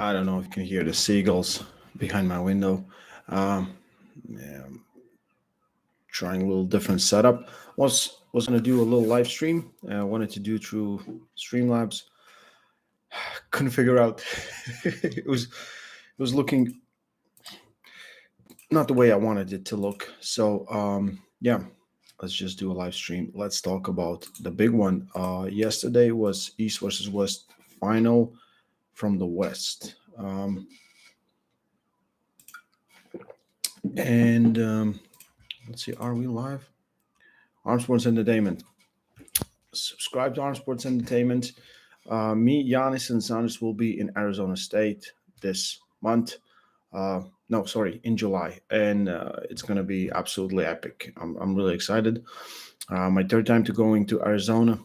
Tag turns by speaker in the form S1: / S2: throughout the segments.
S1: I don't know if you can hear the seagulls behind my window. Um, yeah, trying a little different setup. Was gonna do a little live stream. I wanted to do through Streamlabs. Couldn't figure out. It was looking not the way I wanted it to look. So yeah, let's just do a live stream. Let's talk about the big one. Yesterday was East versus West final from the West. And let's see, are we live? Arm Sports Entertainment. Subscribe to Arm Sports Entertainment. Me, Giannis, and Sanders will be in Arizona State this month. No, sorry, in July, and it's going to be absolutely epic. I'm really excited. My third time to going to Arizona.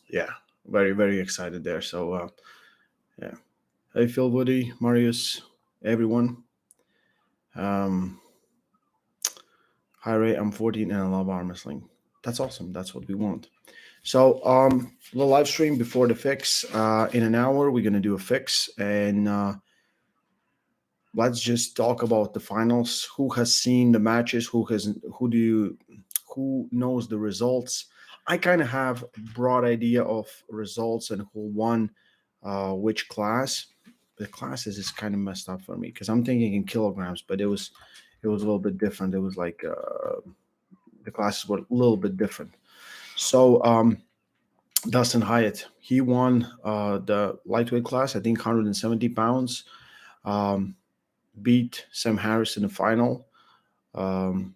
S1: Yeah, very very excited there. So yeah, hey Phil, Woody, Marius, everyone. Um, Hi Ray, I'm 14 and I love arm wrestling. That's awesome. That's what we want. So the live stream before the fix. In an hour, we're gonna do a fix, and let's just talk about the finals. Who has seen the matches? Who knows the results? I kind of have a broad idea of results and who won which class. The classes is kind of messed up for me because I'm thinking in kilograms, but it was a little bit different. It was like the classes were a little bit different. So Dustin Hyatt, he won the lightweight class, I think 170 pounds. Um, Beat Sam Harris in the final. Um,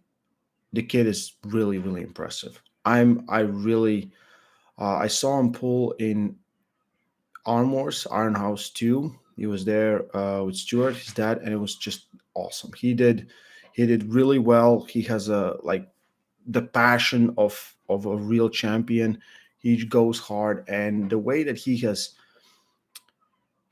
S1: the kid is really really impressive. I saw him pull in Arm Wars Iron House 2. He was there with Stuart, his dad, and it was just awesome. He did really well. He has a like the passion of a real champion. He goes hard, and the way that he has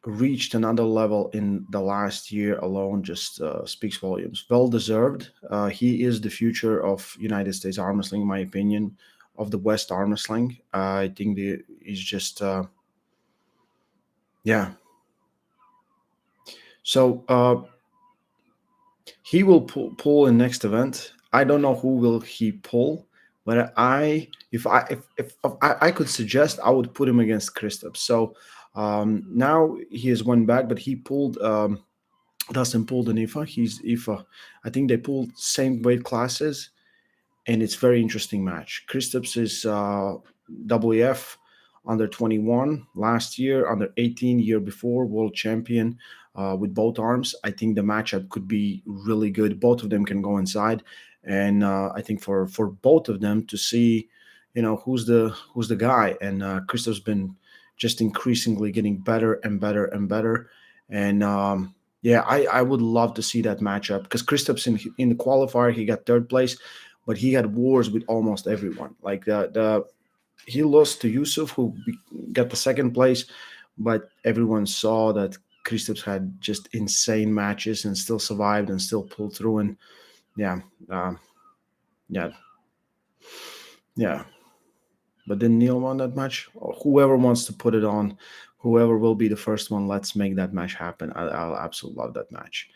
S1: reached another level in the last year alone just speaks volumes. Well deserved. He is the future of United States arm wrestling, in my opinion, of the West arm wrestling. I think he's just yeah. So he will pull in next event. I don't know who will he pull, but if I could suggest, I would put him against Kristaps. So now he has won back, but he pulled. Dustin pulled an IFA. He's IFA. I think they pulled same weight classes, and it's very interesting match. Kristaps is WF under 21 last year, under 18 year before, world champion with both arms. I think the matchup could be really good. Both of them can go inside, and I think for both of them to see, who's the guy. And Kristaps been just increasingly getting better and better and better, and yeah, I would love to see that matchup because Kristaps in the qualifier he got third place, but he had wars with almost everyone. Like the he lost to Yusuf, who got the second place, but everyone saw that Kristaps had just insane matches and still survived and still pulled through. And yeah, uh, yeah, yeah. But then Neil won that match. Or whoever wants to put it on, whoever will be the first one, let's make that match happen. I'll absolutely love that match.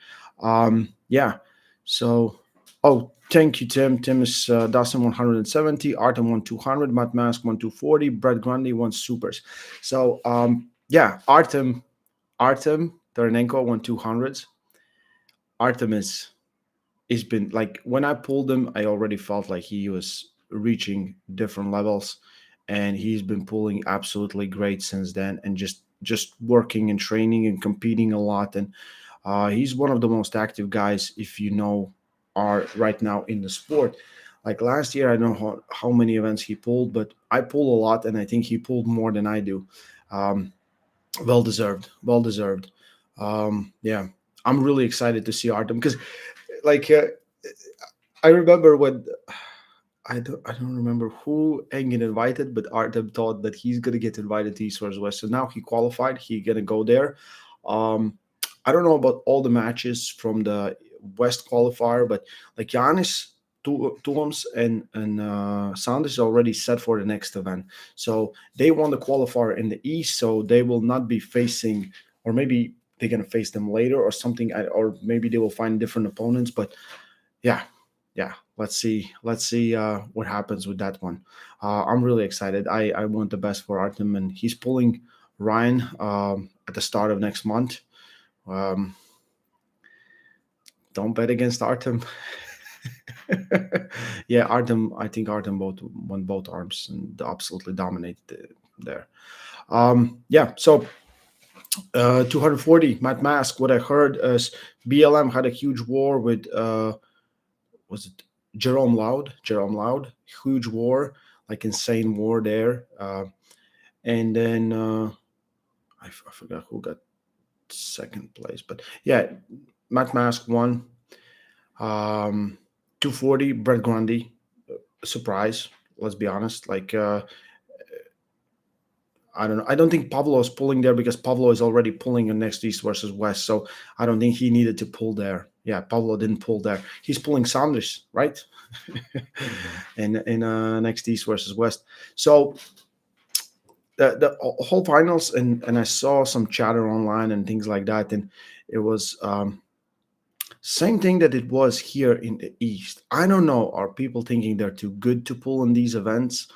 S1: Yeah. So, oh, thank you, Tim. Tim is Dustin 170, Artem won 200, Matt Mask won 240, Brett Grundy won supers. So, yeah, Artem Taranenko won 200s. Artem is been like when I pulled him, I already felt like he was reaching different levels, and he's been pulling absolutely great since then, and just working and training and competing a lot. And he's one of the most active guys, if you know, are right now in the sport. Like last year, I don't know how many events he pulled, but I pull a lot, and I think he pulled more than I do. Um, well deserved, well deserved. Yeah, I'm really excited to see Artem because, like, I remember when I don't remember who ain't get invited, but Artem thought that he's gonna get invited to East vs West. So now he qualified. He gonna go there. Um, I don't know about all the matches from the West qualifier, but like Giannis, Tooms, and Sanders is already set for the next event. So they won the qualifier in the East, so they will not be facing or maybe they're gonna face them later or something, or maybe they will find different opponents. But yeah, yeah, let's see what happens with that one. I'm really excited. I want the best for Artem, and he's pulling Ryan at the start of next month. Um, don't bet against Artem. Yeah, Artem. I think Artem both won both arms and absolutely dominated there. Yeah, so 240 Matt Mask. What I heard is BLM had a huge war with was it Jerome Loud? Jerome Loud, huge war, like insane war there. And then I forgot who got second place, but yeah, Matt Mask won. 240 Brett Grundy, surprise. Let's be honest. Like I don't know. I don't think Pablo is pulling there because Pablo is already pulling in next East versus West. So I don't think he needed to pull there. Yeah, Pablo didn't pull there. He's pulling Sanders, right? in next East versus West. So the whole finals, and I saw some chatter online and things like that, and it was same thing that it was here in the East. I don't know. Are people thinking they're too good to pull in these events?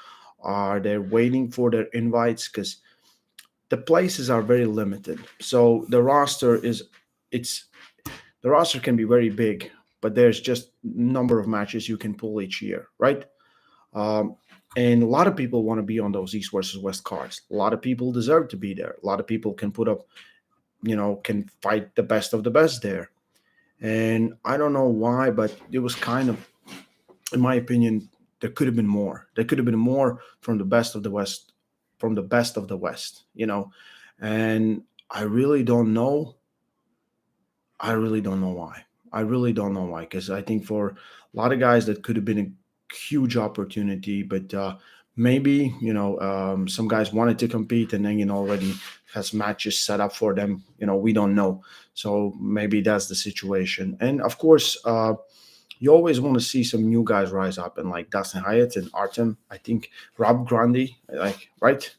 S1: Are they waiting for their invites? Because the places are very limited. So it's the roster can be very big, but there's just number of matches you can pull each year, right? Um, and a lot of people want to be on those East versus West cards. A lot of people deserve to be there. A lot of people can put up, can fight the best of the best there. And I don't know why, but it was kind of, in my opinion, there could have been more. There could have been more from the best of the West, from the best of the West. And I really don't know. I really don't know why. I really don't know why, because I think for a lot of guys that could have been a huge opportunity, but maybe some guys wanted to compete and then already has matches set up for them. We don't know, so maybe that's the situation. And of course, you always want to see some new guys rise up, and like Dustin Hyatt and Artem. I think Rob Grundy, like right.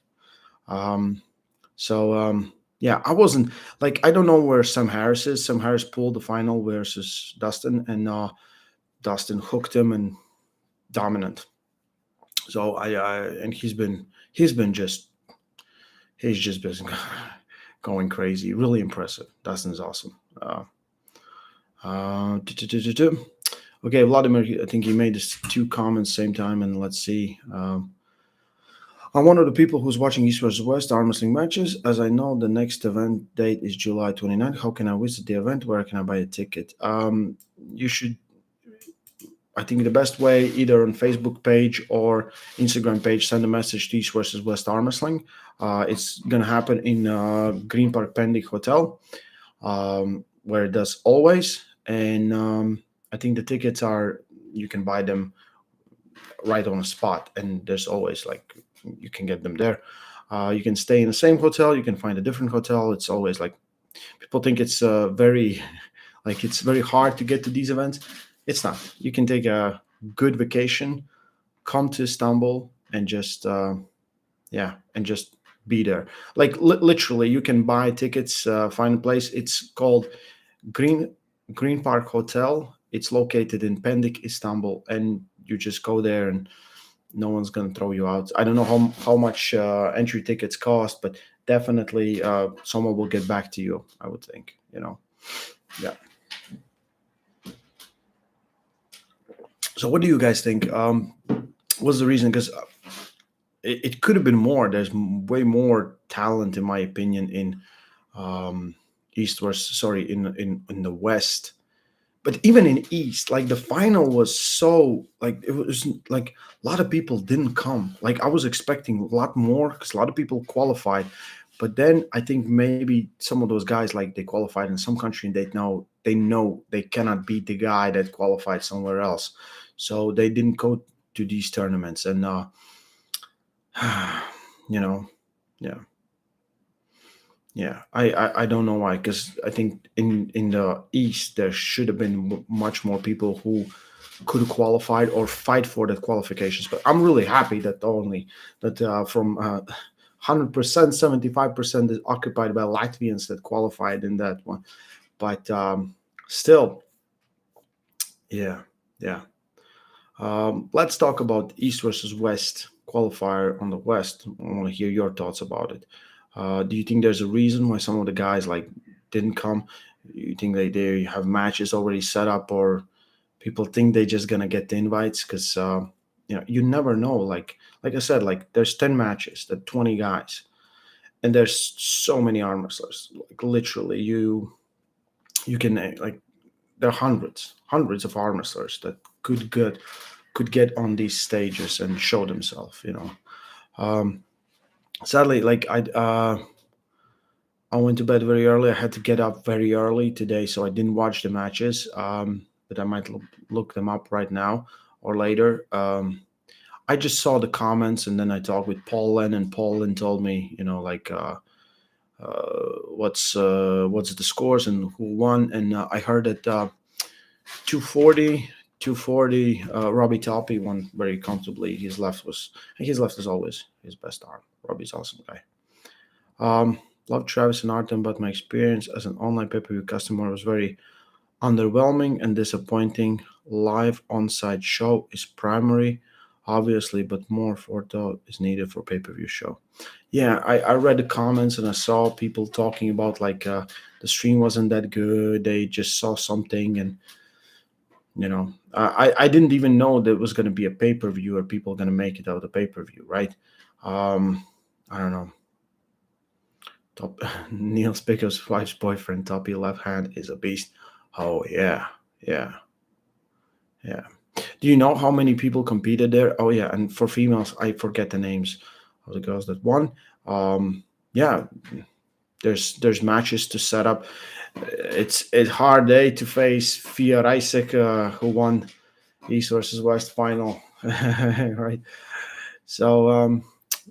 S1: Um, so yeah, I wasn't like I don't know where Sam Harris is. Sam Harris pulled the final versus Dustin, and Dustin hooked him and dominant. So I and he's just been going crazy. Really impressive. Dustin's awesome. Tu- tu- tu- tu- tu. Okay, Vladimir. I think he made this two comments same time, and let's see. I'm one of the people who's watching East versus West arm wrestling matches. As I know, the next event date is July 29th. How can I visit the event? Where can I buy a ticket? You should. I think the best way, either on Facebook page or Instagram page, send a message to East versus West arm wrestling. It's gonna happen in Green Park Pendik Hotel, where it does always. And I think the tickets are you can buy them right on the spot, and there's always like you can get them there. You can stay in the same hotel. You can find a different hotel. It's always like people think it's very like it's very hard to get to these events. It's not. You can take a good vacation, come to Istanbul, and just and just be there. Like literally, you can buy tickets, find a place. It's called Green Green Park Hotel. It's located in Pendik, Istanbul, and you just go there and no one's going to throw you out. I don't know how much entry tickets cost, but definitely someone will get back to you, I would think. Yeah. So what do you guys think? What's the reason? Because it could have been more. There's way more talent, in my opinion, in East versus sorry in the West. But even in East, like the final was so like it was like a lot of people didn't come. Like I was expecting a lot more because a lot of people qualified. But then I think maybe some of those guys like they qualified in some country and they know they cannot beat the guy that qualified somewhere else. So they didn't go to these tournaments. And yeah. Yeah, I don't know why, because I think in the East there should have been much more people who could have qualified or fight for that qualifications. But I'm really happy that from 100%, 75% is occupied by Latvians that qualified in that one. But still, yeah, yeah. Let's talk about East versus West qualifier on the West. I want to hear your thoughts about it. Do you think there's a reason why some of the guys like didn't come? You think they have matches already set up, or people think they just gonna get the invites? Because you never know. Like I said, like there's 10 matches, that 20 guys, and there's so many arm wrestlers. Like literally, you can like there are hundreds of arm wrestlers that could get on these stages and show themselves. Um, Sadly, like I went to bed very early. I had to get up very early today, so I didn't watch the matches. But I might look them up right now or later. I just saw the comments, and then I talked with Paul Lynn, and Paul Lynn told me, like what's the scores and who won. And I heard that 240, 240. Robbie Toppy won very comfortably. His left is always his best arm. Robbie's awesome guy. Love Travis and Artem, but my experience as an online pay-per-view customer was very underwhelming and disappointing. Live on-site show is primary, obviously, but more forethought is needed for pay-per-view show. Yeah, I read the comments and I saw people talking about like the stream wasn't that good. They just saw something, and I didn't even know there was going to be a pay-per-view or people going to make it out of pay-per-view, right? I don't know. Neil Spicker's wife's boyfriend, Toppy Left Hand, is a beast. Oh yeah, yeah, yeah. Do you know how many people competed there? Oh yeah, and for females, I forget the names of the girls that won. Yeah, there's matches to set up. It's hard day to face Fia Isaac, who won East versus West final, right? So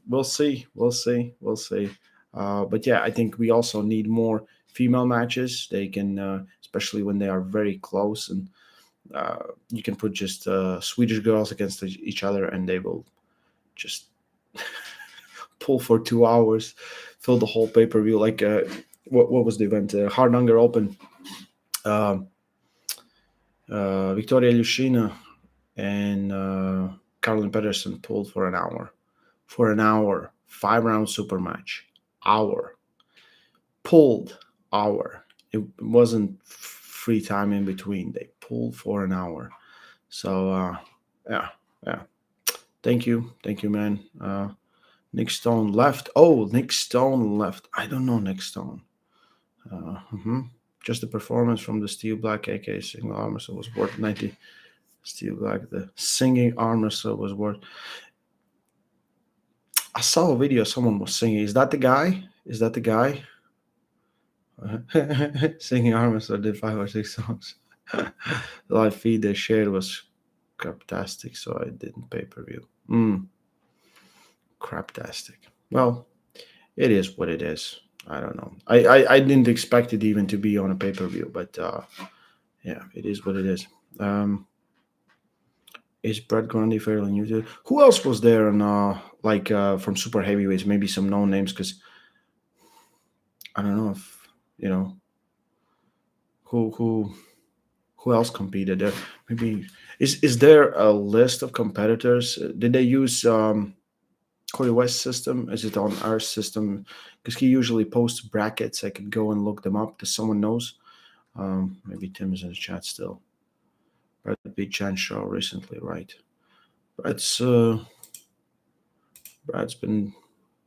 S1: we'll see, we'll see. But yeah, I think we also need more female matches. They can, especially when they are very close, and you can put just Swedish girls against each other, and they will just pull for 2 hours, fill the whole pay per view. Like what was the event? Hardanger Open. Victoria Lushina and Carolyn Pedersen pulled for an hour. For an hour, 5-round super match. Hour. Pulled hour. It wasn't free time in between. They pulled for an hour. So yeah. Thank you, man. Nick Stone left. Oh, Nick Stone left. I don't know Nick Stone. Just the performance from the Steel Black AK single arm wrestle was worth 90. Steel Black, the singing arm wrestle was worth. I saw a video. Someone was singing. Is that the guy? Singing arm wrestle did 5 or 6 songs. The live feed they shared was craptastic, so I didn't pay-per-view. Craptastic. Well, it is what it is. I don't know. I didn't expect it even to be on a pay-per-view, but yeah, it is what it is. Is Brett Grundy fairly new to it? Who else was there on from super heavyweights? Maybe some known names, because I don't know if who else competed there. Maybe is there a list of competitors? Did they use Corey West's system? Is it on our system? Because he usually posts brackets. I could go and look them up. Does someone knows? Maybe Tim is in the chat still. Brad beat Chan Shaw recently, right? Brad's been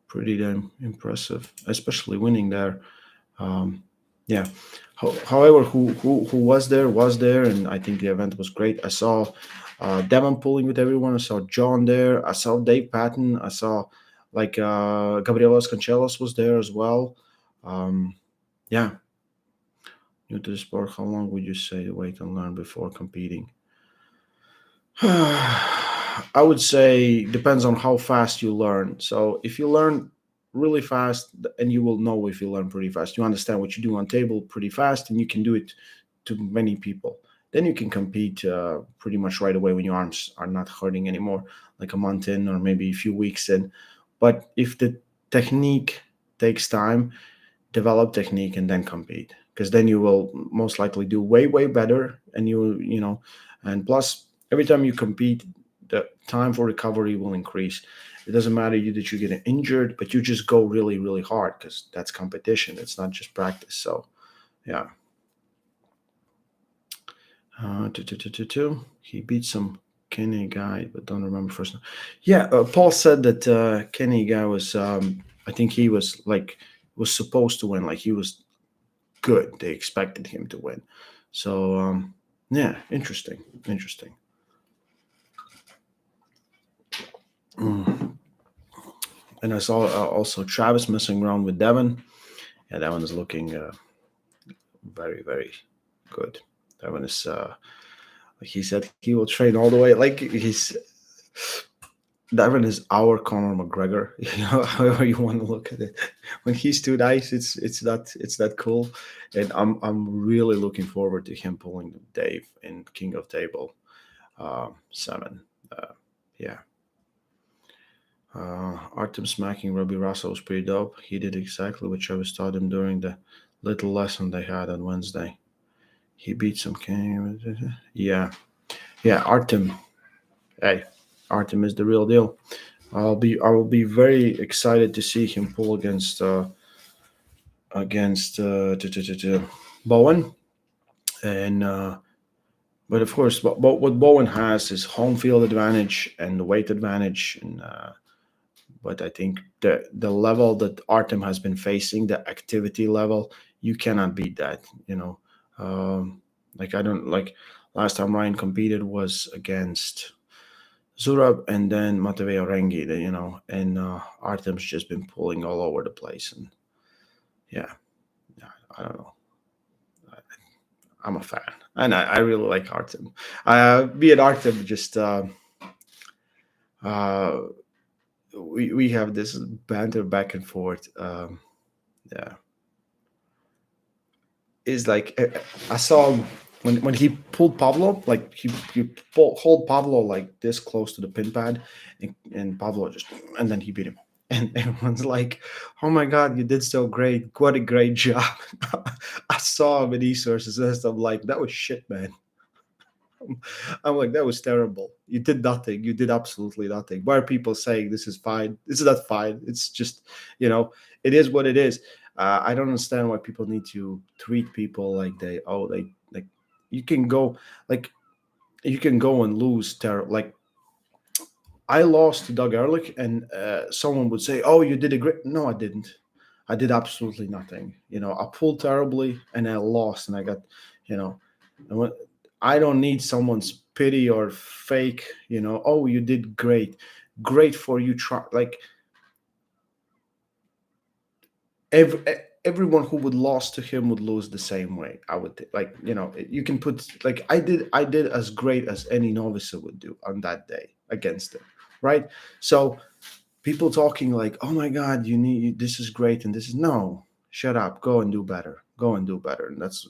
S1: pretty damn impressive, especially winning there. Yeah. However, who was there, and I think the event was great. I saw Devon pulling with everyone. I saw John there. I saw Dave Patton. I saw Gabriela Vasconcelos was there as well. Yeah. New to the sport, how long would you say to wait and learn before competing? I would say depends on how fast you learn. So if you learn really fast, and you will know if you learn pretty fast, you understand what you do on table pretty fast, and you can do it to many people, then you can compete pretty much right away when your arms are not hurting anymore, like a month in or maybe a few weeks in. But if the technique takes time. Develop technique and then compete, because then you will most likely do way better, and and plus every time you compete, the time for recovery will increase. It doesn't matter that you get injured, but you just go really hard, because that's competition. It's not just practice. So yeah. He beat some Kenny guy, but don't remember first name. Yeah, Paul said that Kenny guy was. I think he was supposed to win. Like, he was good. They expected him to win. So yeah, interesting. Mm. And I saw also Travis messing around with Devin. Yeah, that one is looking very good. That one is. Like he said, he will train all the way. Like, Devin is our Conor McGregor. However you want to look at it. When he's too nice, it's that cool, and I'm really looking forward to him pulling Dave in King of Table 7. Yeah. Artem smacking Robbie Russell was pretty dope. He did exactly what Travis taught him during the little lesson they had on Wednesday. He beat some king. Yeah. Artem. Hey, Artem is the real deal. I will be very excited to see him pull against Bowen, and but of course, what Bowen has is home field advantage and the weight advantage, and but I think the level that Artem has been facing, the activity level, you cannot beat that. Like, I don't like, last time Ryan competed was against Zurab and then Matvei Orengi, and Artem's just been pulling all over the place, and yeah, I don't know. I, I'm a fan, and I really like Artem. Me and Artem just uh, we have this banter back and forth. Yeah, is like, I saw him when he pulled Pablo, like hold Pablo like this close to the pin pad, and Pablo just, and then he beat him. And everyone's like, "Oh my God, you did so great! What a great job!" I saw him in e-sources, and I'm like, "That was shit, man." I'm like, "That was terrible. You did nothing. You did absolutely nothing." Why are people saying this is fine? This is not fine. It's just, it is what it is. I don't understand why people need to treat people like they like, you can go like you can go and lose like, I lost to Doug Ehrlich, and someone would say, "Oh, you did a great." No, I didn't. I did absolutely nothing. I pulled terribly, and I lost, and I got, you know, and when, I don't need someone's pity or fake. Oh, you did great, great for you. Try, like, every, everyone who would lost to him would lose the same way. I would like, you can put, like, I did as great as any novice would do on that day against him, right? So people talking like, "Oh my God, this is great," and this is no. Shut up. Go and do better. Go and do better, and that's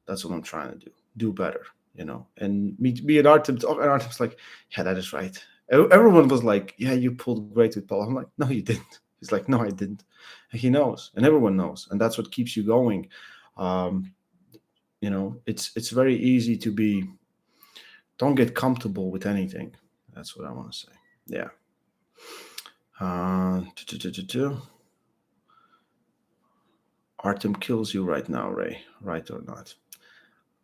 S1: what I'm trying to do. Do better. And me and Artem talk, and Artem's like, "Yeah, that is right." Everyone was like, "Yeah, you pulled great with Paul." I'm like, "No, you didn't." He's like, "No, I didn't." And he knows, and everyone knows, and that's what keeps you going. Um, it's very easy to be. Don't get comfortable with anything. That's what I want to say. Yeah. Uh, Artem kills you right now, Ray. Right or not?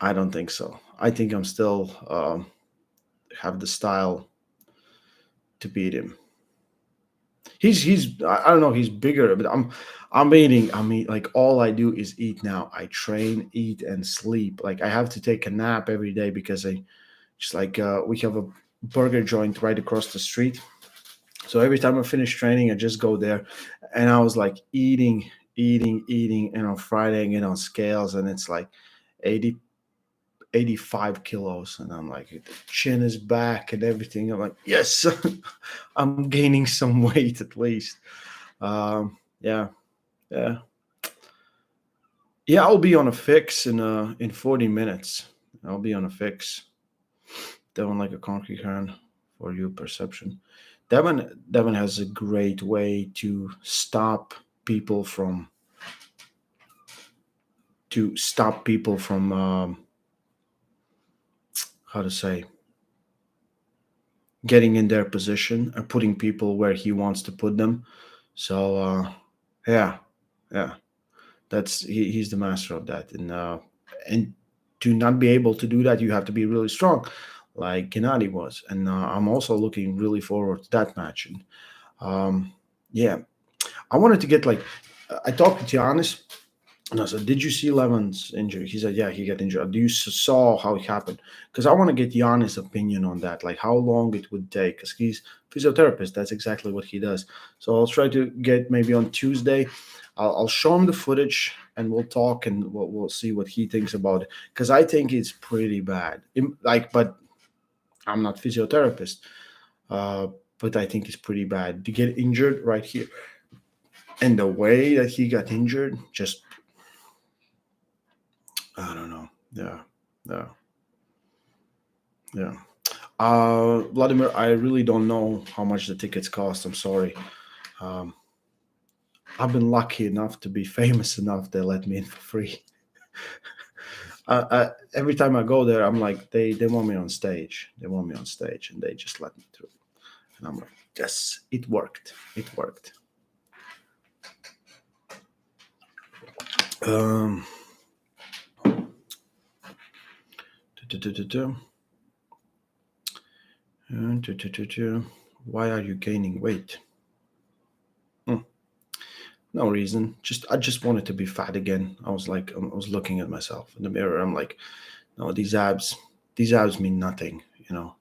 S1: I don't think so. I think I'm still have the style to beat him. He's I don't know. He's bigger, but I'm eating. Like, all I do is eat now. I train, eat, and sleep. Like, I have to take a nap every day, because I just like we have a burger joint right across the street. So every time I finish training, I just go there, and I was like eating, and on Friday I get on scales, and it's like 80, 85 kilos, and I'm like, the chin is back and everything. I'm like, yes, I'm gaining some weight at least. Yeah, yeah, yeah. I'll be on a fix in 40 minutes. I'll be on a fix. Down like a concrete hand for your perception. Devin has a great way people from to stop people from how to say getting in their position and putting people where he wants to put them. So yeah, yeah, he's the master of that, and to not be able to do that, you have to be really strong, like Gennady was. And I'm also looking really forward to that match. And yeah, I wanted to get like I talked to Giannis. And I said, "Did you see Levin's injury?" He said, "Yeah, he got injured. Do you saw how it happened?" Because I want to get Giannis' opinion on that, like how long it would take. Because he's physiotherapist. That's exactly what he does. So I'll try to get maybe on Tuesday. I'll show him the footage and we'll talk and we'll see what he thinks about it. Because I think it's pretty bad. But I'm not physiotherapist. Uh, but I think it's pretty bad to get injured right here. And the way that he got injured, just I don't know. Yeah, yeah, yeah. Vladimir, I really don't know how much the tickets cost. I'm sorry. Um, I've been lucky enough to be famous enough they let me in for free. Every time I go there, I'm like, they want me on stage. They want me on stage, and they just let me through. And I'm like, yes, it worked. It worked. Um, Why are you gaining weight? Hmm. No reason. I just wanted to be fat again. I was looking at myself in the mirror. I'm like, no, these abs mean nothing. I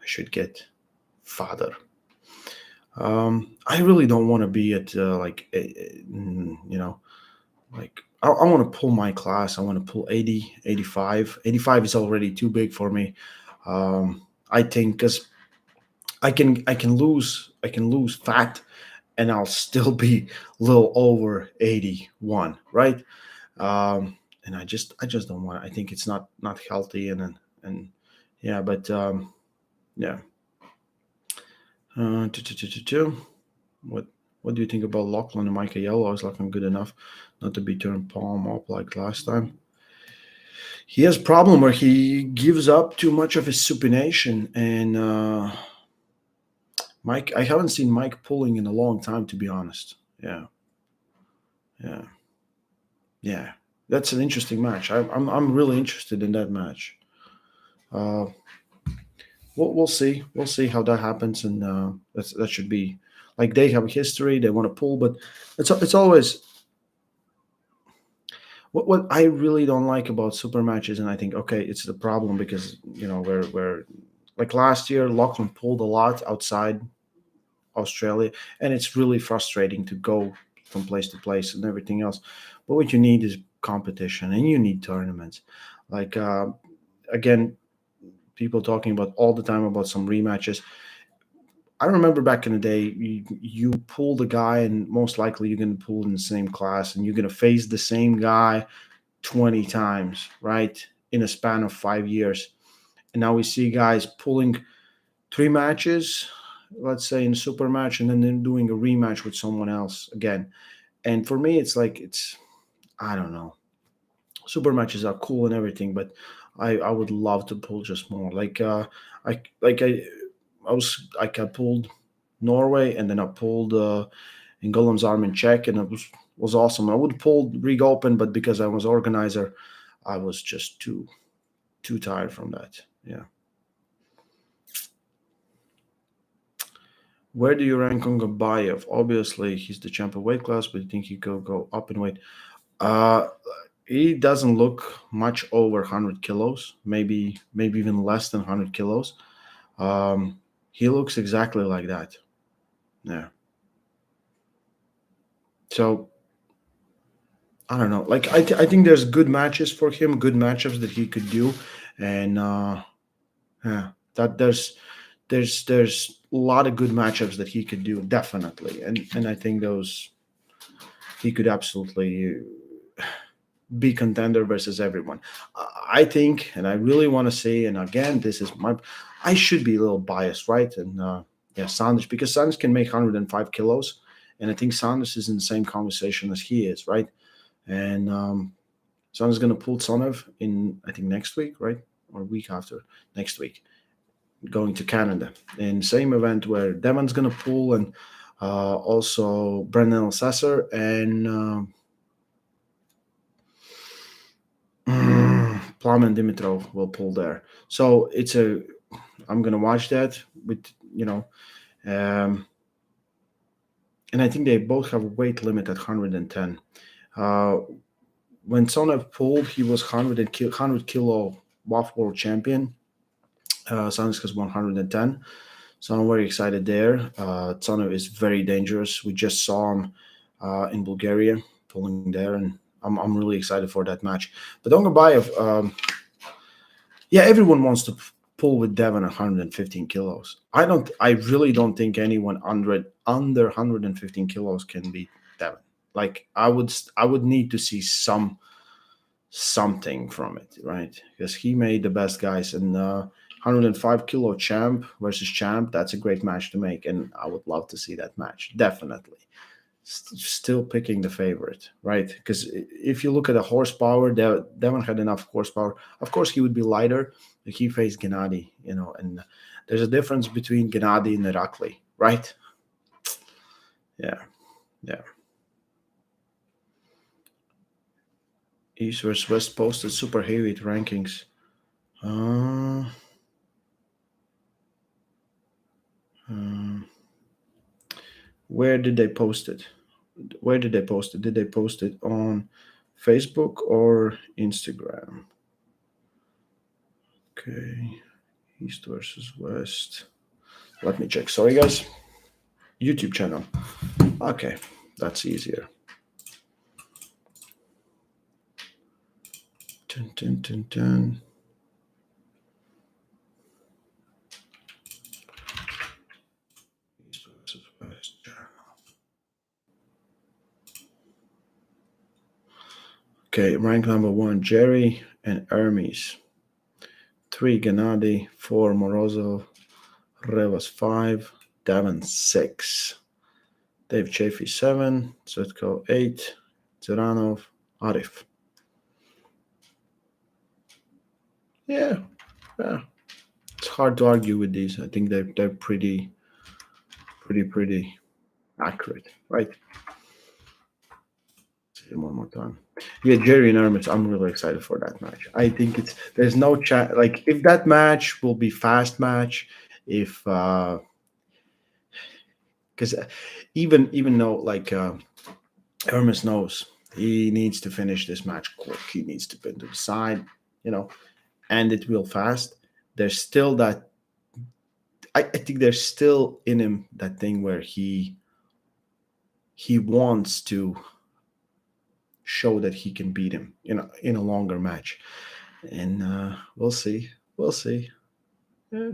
S1: should get fatter. I really don't want to be at like I want to pull my class. I want to pull 80, 85. 85 is already too big for me. I think because I can lose fat and I'll still be a little over 81, right? And I just don't want it. I think it's not healthy and yeah, but yeah. Uh, tu- tu- tu- tu- tu. What what do you think about Lachlan and Micah Yellow? Is Lachlan good enough not to be turned palm up like last time? He has a problem where he gives up too much of his supination, and Mike. I haven't seen Mike pulling in a long time, to be honest. Yeah, yeah, yeah. That's an interesting match. I'm really interested in that match. Uh, we'll see. We'll see how that happens, and that should be like they have a history. They want to pull, but it's always what I really don't like about super matches, and I think okay, it's the problem because where like last year Lachlan pulled a lot outside Australia, and it's really frustrating to go from place to place and everything else. But what you need is competition, and you need tournaments. Like again, people talking about all the time about some rematches. I remember back in the day, you pull the guy, and most likely you're going to pull in the same class, and you're going to face the same guy 20 times, right? In a span of 5 years. And now we see guys pulling three matches, let's say in a super match, and then doing a rematch with someone else again. And for me, I don't know. Super matches are cool and everything, but I would love to pull just more. I like I pulled Norway, and then I pulled in Golem's arm in Czech, and it was awesome. I would pull Rig Open, but because I was organizer, I was just too tired from that. Yeah. Where do you rank on Gabayev? Obviously, he's the champ of weight class, but you think he could go up in weight? Uh, he doesn't look much over 100 kilos, maybe even less than 100 kilos. He looks exactly like that. Yeah. So I don't know. Like I think there's good matches for him, good matchups that he could do, and yeah, that there's a lot of good matchups that he could do definitely, and I think those he could absolutely be contender versus everyone. I think, and I really want to say, and again, this is my, I should be a little biased, right? And Yeah, Sanders, because Sanders can make 105 kilos, and I think Sanders is in the same conversation as he is, right? And Sanders is going to pull Sonev in, I think, next week, right? Or week after, next week, going to Canada. And same event where Devon's going to pull, and also Brendan Alsasser and Plum and Dimitrov will pull there. So I'm going to watch that with, um, and I think they both have a weight limit at 110. Uh, when Sonev pulled, he was 100 kilo WAF world champion. Sonev has 110. So I'm very excited there. Sonev is very dangerous. We just saw him in Bulgaria pulling there, and I'm really excited for that match. But Dongabayev, yeah, everyone wants to pull with Devon 115 kilos. I really don't think anyone under 115 kilos can beat Devon. Like I would need to see something from it, right? Because he made the best guys, and 105 kilo champ versus champ, that's a great match to make, and I would love to see that match, definitely. Still picking the favorite, right? Because if you look at the horsepower, Devon had enough horsepower. Of course, he would be lighter. Like he faced Gennady, and there's a difference between Gennady and Irakli, right? Yeah, yeah. East versus West posted super heavyweight rankings. Uh, um, where did they post it? Where did they post it? Did they post it on Facebook or Instagram? Okay, East versus West. Let me check. Sorry, guys. YouTube channel. Okay, that's easier. Dun, dun, dun, dun. East versus West channel. Okay, rank number 1, Jerry and Hermes. 3, Gennady. 4, Morozov. Revas 5. Devon 6. Dave Chaffee 7. Zetko 8. Zeranov. Arif. Yeah, it's hard to argue with these. I think they're pretty accurate, right? See them one more time. Yeah, Jerry and Hermes. I'm really excited for that match. I think there's no chance. Like if that match will be fast match, if because even though like Hermes knows he needs to finish this match quick, he needs to pin to the side, you know, and it will fast. There's still that. I think there's still in him that thing where he wants to show that he can beat him in a longer match, and we'll see. We'll see. Yeah.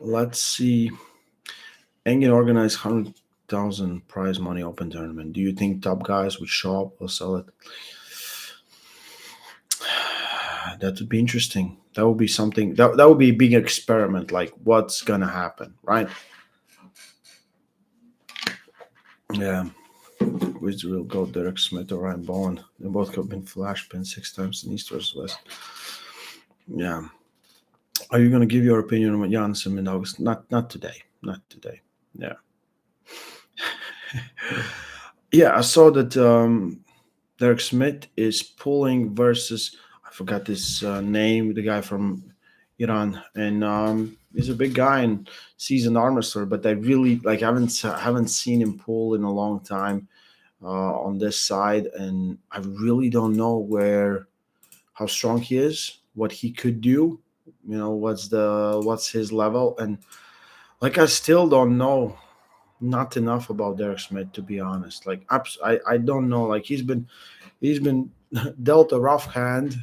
S1: Let's see. Engin organized 100,000 prize money open tournament. Do you think top guys would show up or sell it? That would be interesting. That would be something. That would be a big experiment. Like what's gonna happen, right? Yeah. Which will go Derek Smith or Ryan Bowen. They both have been flash pinned 6 times in East versus West. Yeah. Are you going to give your opinion on Janssen in August? Not today. Not today. Yeah. Yeah, I saw that Derek Smith is pulling versus, I forgot this name, the guy from Iran, and he's a big guy and seasoned arm wrestler. But I really like haven't seen him pull in a long time on this side, and I really don't know how strong he is, what he could do. What's his level, and like I still don't know not enough about Derek Smith, to be honest. Like I don't know. Like he's been dealt a rough hand.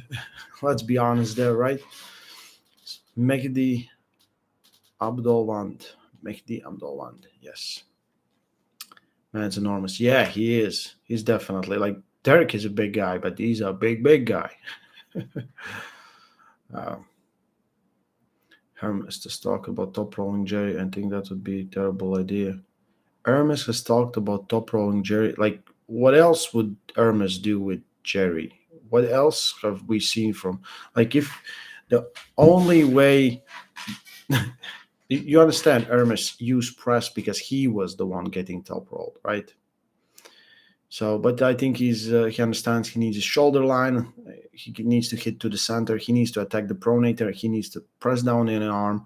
S1: Let's be honest there, right? Mehdi Abdulwand. Mehdi Abdulwand. Yes. Man, it's enormous. Yeah, he is. He's definitely like Derek is a big guy, but he's a big guy. uh, Hermes has talked about top rolling Jerry. I think that would be a terrible idea. Hermes has talked about top rolling Jerry. Like, what else would Hermes do with Jerry? What else have we seen from? Like, if the only way you understand, Hermes used press because he was the one getting top rolled, right? So, but I think he understands he needs his shoulder line. He needs to hit to the center. He needs to attack the pronator. He needs to press down in an arm.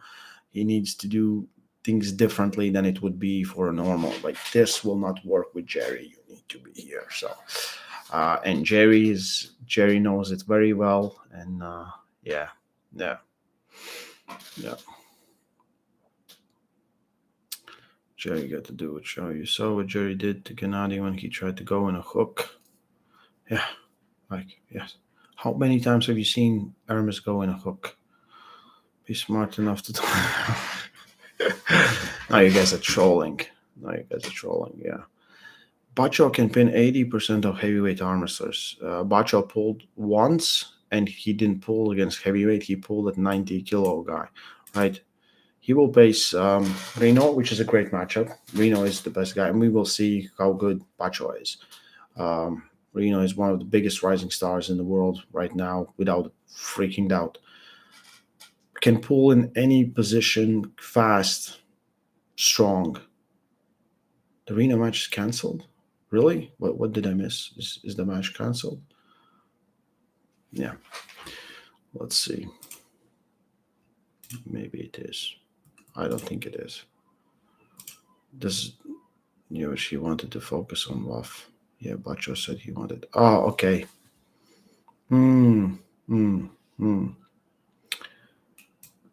S1: He needs to do things differently than it would be for a normal. Like, this will not work with Jerry. You need to be here. So, and Jerry knows it very well. And yeah, yeah, yeah. Jerry got to do it. Show you saw what Jerry did to Gennady when he tried to go in a hook. Yeah, like, yes. How many times have you seen Hermes go in a hook? Be smart enough to. Now you guys are trolling. Yeah. Bacho can pin 80% of heavyweight arm wrestlers. Bacho pulled once, and he didn't pull against heavyweight. He pulled at 90 kilo guy, right? He will face Reno, which is a great matchup. Reno is the best guy, and we will see how good Bacho is. Reno is one of the biggest rising stars in the world right now, without freaking doubt. Can pull in any position, fast, strong. The Reno match is canceled? Really? What did I miss? Is the match canceled? Yeah. Let's see. Maybe it is. I don't think it is. This, she wanted to focus on WAF. Yeah, Bacho said he wanted. Oh, okay.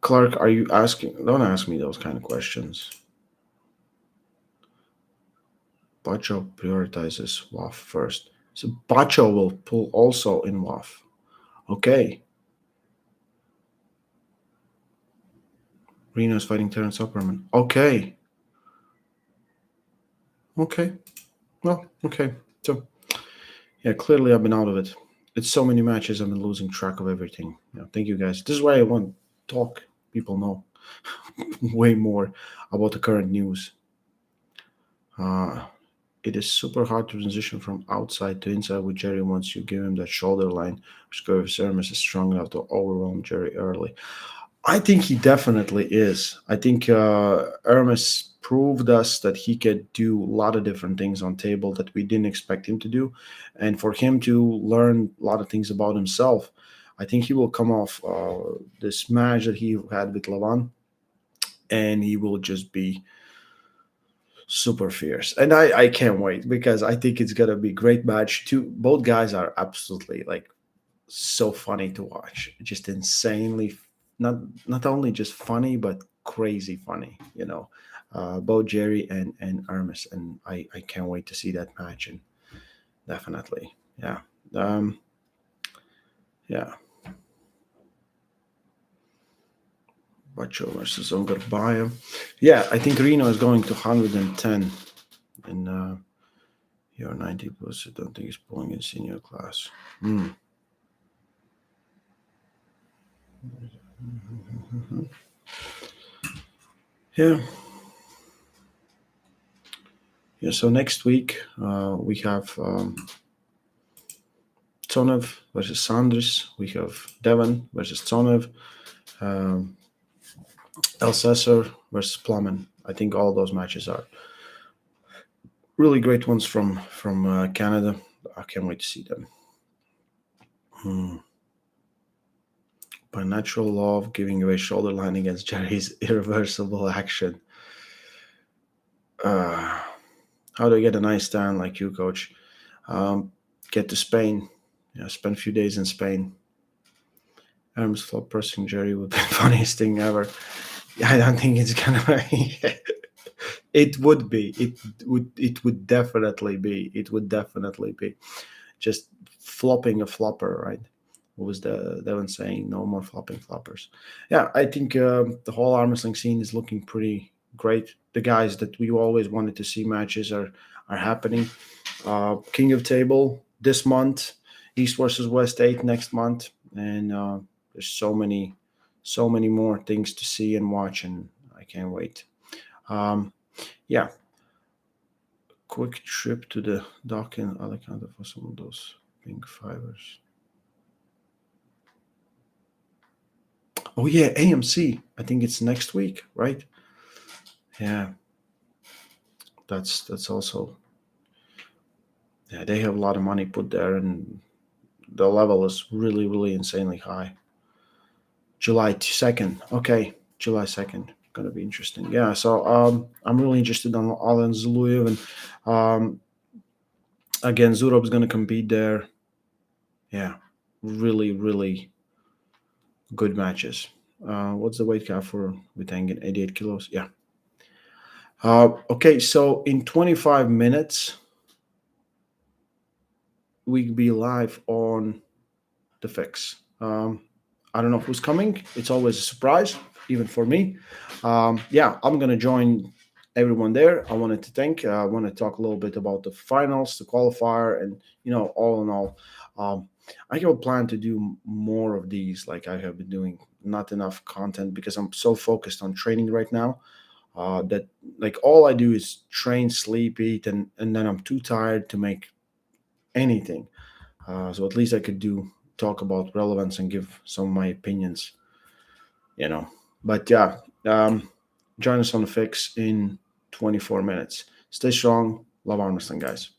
S1: Clark, are you asking? Don't ask me those kind of questions. Bacho prioritizes WAF first. So Bacho will pull also in WAF. Okay. Reno is fighting Terrence Upperman. Okay. Well, okay. So, yeah, clearly I've been out of it. It's so many matches, I've been losing track of everything. Yeah, thank you guys. This is why I want to talk. People know way more about the current news. It is super hard to transition from outside to inside with Jerry once you give him that shoulder line, which Hermes is strong enough to overwhelm Jerry early. I think he definitely is. I think Hermes proved us that he could do a lot of different things on table that we didn't expect him to do. And for him to learn a lot of things about himself, I think he will come off this match that he had with Lavan, and he will just be super fierce. And I can't wait, because I think it's going to be a great match. Both guys are absolutely like so funny to watch, just insanely not only just funny but crazy funny, both Jerry and Hermes, and I can't wait to see that match. And definitely, yeah. Yeah, Bacho versus Ongorbaya. Yeah, I think Reno is going to 110, and you're 90 plus. I don't think he's pulling in senior class. Yeah. Yeah, so next week we have Tsonev versus Sandris. We have Devon versus Tsonev. Elsesser versus Plummen. I think all those matches are really great ones from Canada. I can't wait to see them. By natural law of giving away shoulder line against Jerry's irreversible action. How do I get a nice stand like you, coach? Get to Spain. Yeah, spend a few days in Spain. Hermes flop pressing Jerry would be the funniest thing ever. I don't think it's gonna be. It would be. It would definitely be. It would definitely be. Just flopping a flopper, right? What was the Devon saying? No more flopping floppers. Yeah, I think the whole arm wrestling scene is looking pretty great. The guys that we always wanted to see matches are happening. King of Table, this month, East versus West 8 next month, and there's so many more things to see and watch, and I can't wait. Um, yeah, quick trip to the dock in Alicante for some of those pink fibers. Oh yeah, AMC. I think it's next week, right? Yeah, that's also, yeah. They have a lot of money put there, and the level is really insanely high. July 2nd. Okay, July 2nd. Gonna be interesting. Yeah, so I'm really interested on Alan Zuluev, and again, Zurov's gonna compete there. Yeah, really good matches. What's the weight cap for Vitangin? 88 kilos. Yeah. Okay, so in 25 minutes, we'll be live on the fix. I don't know who's coming. It's always a surprise, even for me. Yeah, I'm gonna join everyone there. I wanted to thank. I want to talk a little bit about the finals, the qualifier, and all in all, I have a plan to do more of these. Like I have been doing, not enough content because I'm so focused on training right now. That like all I do is train, sleep, eat, and then I'm too tired to make anything. So at least I could do talk about relevance and give some of my opinions, you know. But yeah, join us on the fix in 24 minutes. Stay strong. Love Armwrestling, guys.